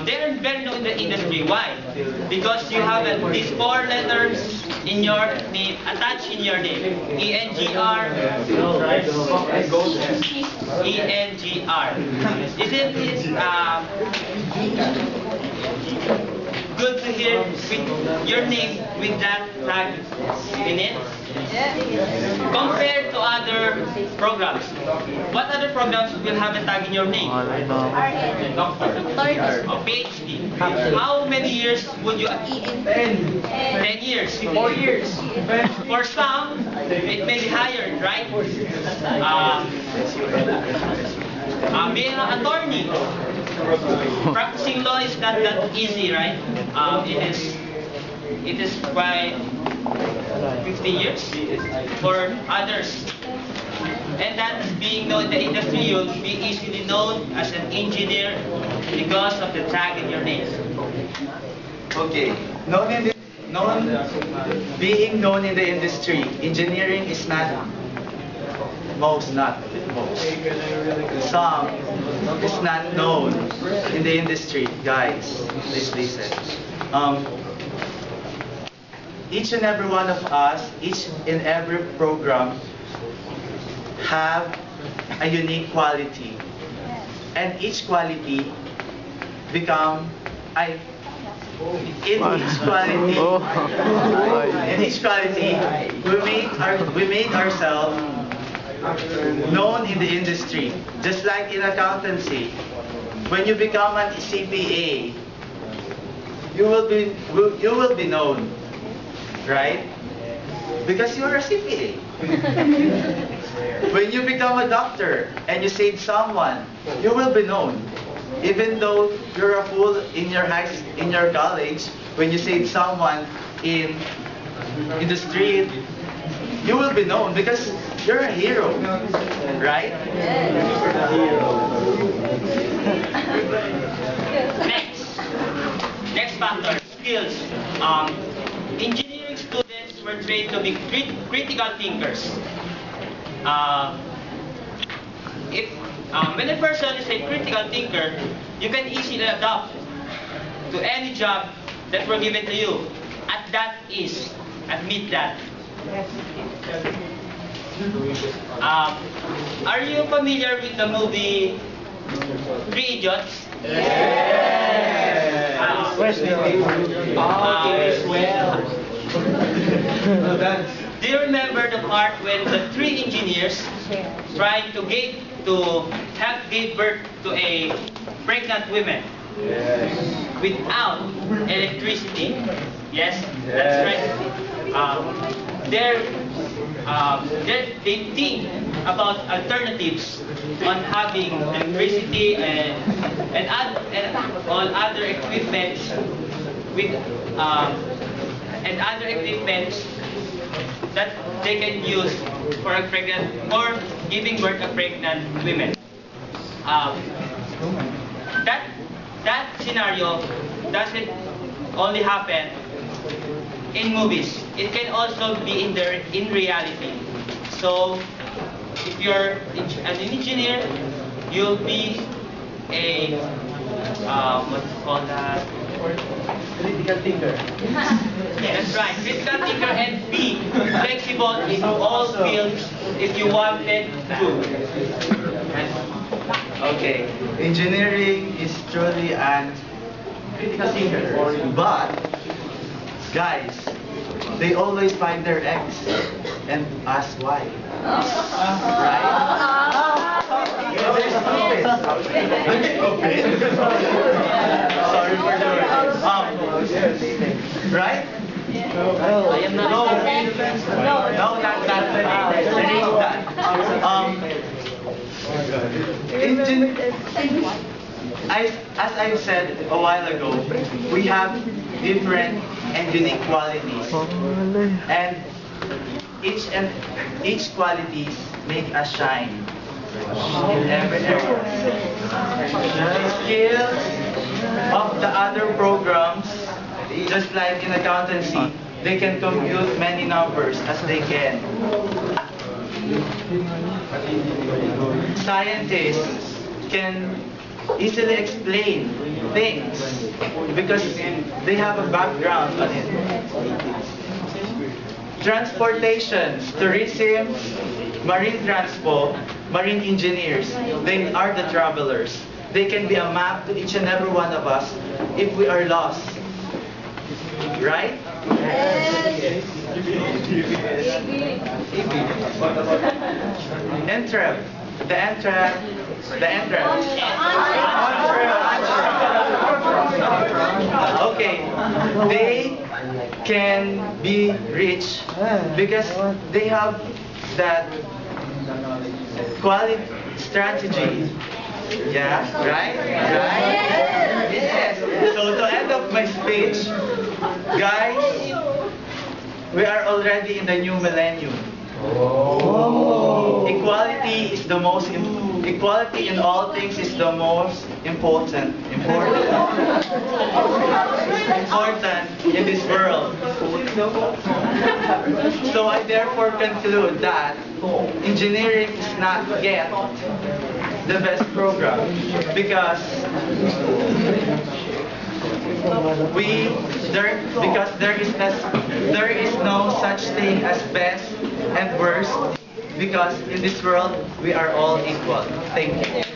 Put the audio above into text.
they're very known in the industry. Why? Because you have these four letters in your name, attached in your name. ENGR. ENGR. Isn't it good to hear with your name with that tag in it? Compared to other programs. What other programs will have a tag in your name? Doctor. Or PhD. How many years would you... 10 years. 4 years. For some, it may be higher, right? Being an attorney, practicing law is not that easy, right? It is quite 50 years for others. And that being known in the industry, you'll be easily known as an engineer because of the tag in your name. Okay, being known in the industry, engineering is not most, not most. Some is not known in the industry, guys. Please listen. Each and every one of us, each and every program have a unique quality, and each quality become in each quality we made ourselves known in the industry. Just like in accountancy, when you become an CPA, you will be known, right? Because you are a CPA. When you become a doctor and you save someone, you will be known. Even though you're a fool in your college, when you save someone in the street, you will be known because you're a hero, right? Next factor, skills. Engineering students were trained to be critical thinkers. When a person is a critical thinker, you can easily adapt to any job that were given to you. At that is, admit that. Are you familiar with the movie Three Idiots? Yes. Do you remember the part when the three engineers tried to help give birth to a pregnant woman without electricity? Yes, that's right. They think about alternatives on having electricity and all other equipments that they can use for giving birth to pregnant women. That scenario doesn't only happen in movies. It can also be in reality. So, if you're an engineer, you'll be a what you call that? Critical thinker. That's right, critical thinker, and be flexible in all fields if you wanted to. Okay, engineering is truly an critical thinker, but guys, they always find their ex and ask why. Right? Sorry for the right? I am not No, not that. As I said a while ago, we have different and unique qualities, and each qualities make us shine in every area. The skills of the other programs, just like in accountancy, they can compute many numbers as they can. Scientists can easily explain things because they have a background on it. Transportation, tourism, marine transpo, marine engineers, they are the travelers. They can be a map to each and every one of us if we are lost. Right? Entrep. The entrep. The entrep. Okay. They can be rich because they have that quality strategy. Yeah, right? Right? Yes. So to end up my speech, guys, we are already in the new millennium. Equality is the most equality in all things is the most important in this world. So I therefore conclude that engineering is not yet the best program because there is no such thing as best and worst because in this world we are all equal. Thank you.